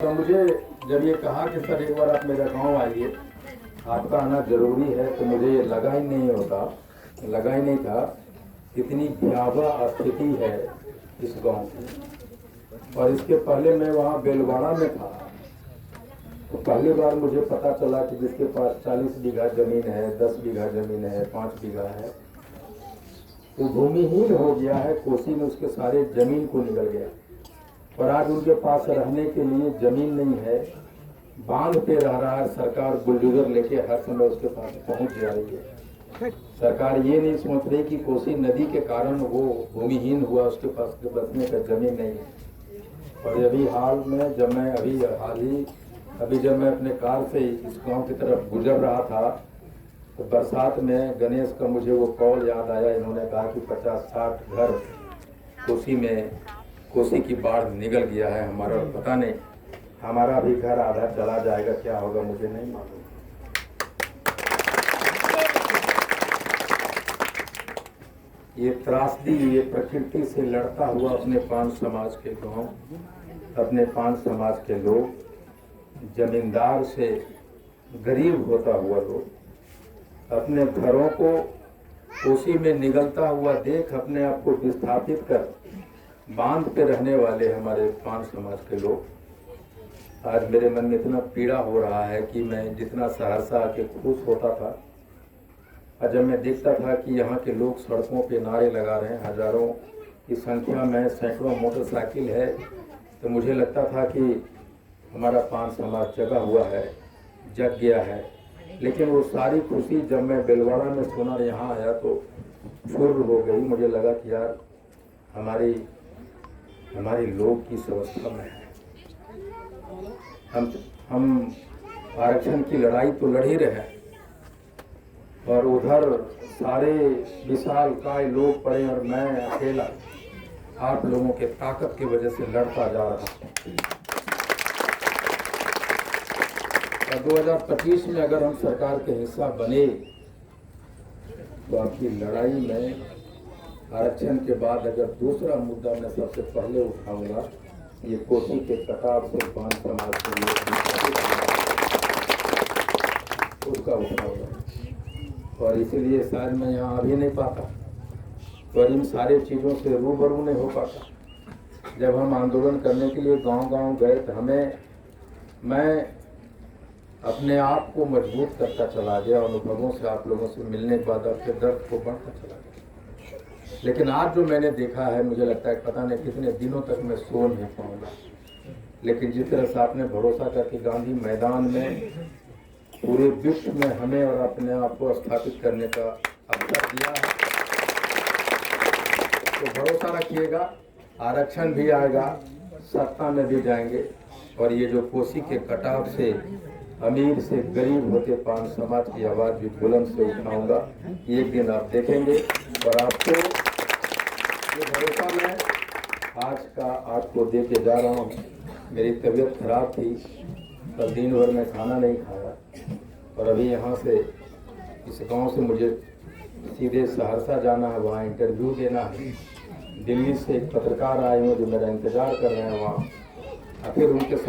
तो मुझे जब ये कहा कि सर एक बार आप मेरा गांव आइए, आपका आना जरूरी है, तो मुझे ये लगा ही नहीं था कितनी भयावह स्थिति है इस गांव की। और इसके पहले मैं वहाँ बेलवाड़ा में था, तो पहली बार मुझे पता चला कि जिसके पास 40 बीघा जमीन है, 10 बीघा जमीन है, 5 बीघा है, वो भूमिहीन हो गया है। कोसी में उसके सारे जमीन को निगल गया और आज उनके पास रहने के लिए जमीन नहीं है। बांध पे रह रहा है, सरकार बुलडोजर लेके हर समय उसके पास पहुंच जा रही है। सरकार ये नहीं सोच रही कि कोसी नदी के कारण वो भूमिहीन हुआ, उसके पास बसने का जमीन नहीं है। और अभी हाल में जब मैं जब मैं अपने कार से इस गांव की तरफ गुजर रहा था, तो बरसात में गणेश का मुझे वो कॉल याद आया। इन्होंने कहा कि 50-60 घर कोसी की बाढ़ निगल गया है हमारा। पता नहीं हमारा भी घर आधा चला जाएगा, क्या होगा मुझे नहीं मालूम। ये त्रासदी, ये प्रकृति से लड़ता हुआ अपने 5 समाज के गांव, अपने 5 समाज के लोग, जमींदार से गरीब होता हुआ लोग, अपने घरों को कोसी में निगलता हुआ देख अपने आप को विस्थापित कर बांध पे रहने वाले हमारे 5 समाज के लोग। आज मेरे मन में इतना पीड़ा हो रहा है कि मैं जितना सहरसा आके खुश होता था, और जब मैं देखता था कि यहाँ के लोग सड़कों पे नारे लगा रहे हैं, हजारों की संख्या में, सैकड़ों मोटरसाइकिल है, तो मुझे लगता था कि हमारा 5 समाज जगा हुआ है, जग गया है। लेकिन वो सारी खुशी जब मैं बेलवाड़ा में सुना, यहाँ आया तो फुर्र हो गई। मुझे लगा कि यार हमारे लोग किस अवस्था में है। हम आरक्षण की लड़ाई तो लड़ ही रहे, और उधर सारे विशाल काय लोग पड़े और मैं अकेला आप लोगों के ताकत की वजह से लड़ता जा रहा हूँ। और 2025 में अगर हम सरकार के हिस्सा बने तो आपकी लड़ाई में आरक्षण के बाद अगर दूसरा मुद्दा मैं सबसे पहले उठाऊंगा, ये कोसी के कटाव से 5 समाज के लिए उसका उठाऊंगा। और इसीलिए शायद मैं यहाँ आ भी नहीं पाता, तो इन सारे चीज़ों से रूबरू नहीं हो पाता। जब हम आंदोलन करने के लिए गांव-गांव गए तो मैं अपने आप को मजबूत करता चला गया। अनुभवों से, आप लोगों से मिलने के बाद आपके दर्द को बढ़ता चला गया। लेकिन आज जो मैंने देखा है, मुझे लगता है पता नहीं कितने दिनों तक मैं सो नहीं पाऊंगा। लेकिन जिस तरह से आपने भरोसा करके गांधी मैदान में पूरे विश्व में हमें और अपने आप को स्थापित करने का अवसर दिया है, तो भरोसा रखिएगा, आरक्षण भी आएगा, सत्ता में भी जाएंगे। और ये जो कोसी के कटाव से अमीर से गरीब होते 5 समाज की आवाज़ भी बुलंद से उठाऊंगा, एक दिन आप देखेंगे। और आपको ये भरोसा मैं आज आपको दे के जा रहा हूँ। मेरी तबीयत खराब थी, तब दिन भर में खाना नहीं खाया, और अभी यहाँ से इस गांव से मुझे सीधे सहरसा जाना है, वहाँ इंटरव्यू देना है। दिल्ली से एक पत्रकार आए हुए जो मेरा इंतज़ार कर रहे हैं वहाँ, फिर उनके साथ